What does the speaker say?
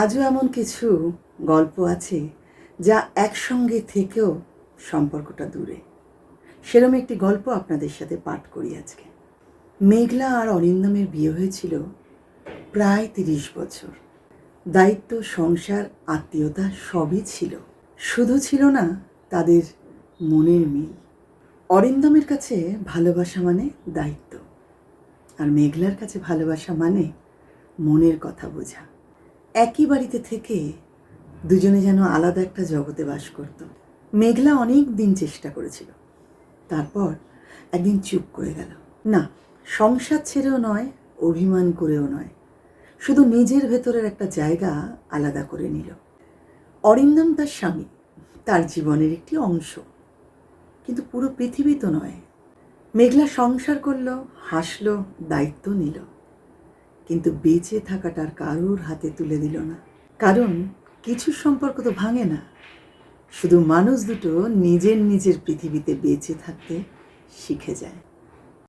আজও এমন কিছু গল্প আছে যা একসঙ্গে থেকেও সম্পর্কটা দূরে। সেরকম একটি গল্প আপনাদের সাথে পাঠ করি আজকে। মেঘলা আর অরিন্দমের বিয়ে হয়েছিল প্রায় 30 বছর। দায়িত্ব, সংসার, আত্মীয়তা সবই ছিল, শুধু ছিল না তাদের মনের মিল। অরিন্দমের কাছে ভালোবাসা মানে দায়িত্ব, আর মেঘলার কাছে ভালোবাসা মানে মনের কথা বোঝা। একই বাড়িতে থেকে দুজনে যেন আলাদা একটা জগতে বাস করত। মেঘলা অনেক দিন চেষ্টা করেছিল, তারপর একদিন চুপ করে গেল। না, সংসার ছেড়েও নয়, অভিমান করেও নয়, শুধু নিজের ভেতরের একটা জায়গা আলাদা করে নিল। অরিন্দম তার স্বামী, তার জীবনের একটি অংশ, কিন্তু পুরো পৃথিবী তো নয়। মেঘলা সংসার করলো, হাসলো, দায়িত্ব নিল, কিন্তু বেঁচে থাকাটার কারোর হাতে তুলে দিল না। কারণ কিছু সম্পর্ক তো ভাঙে না, শুধু মানুষ দুটো নিজের নিজের পৃথিবীতে বেঁচে থাকতে শিখে যায়।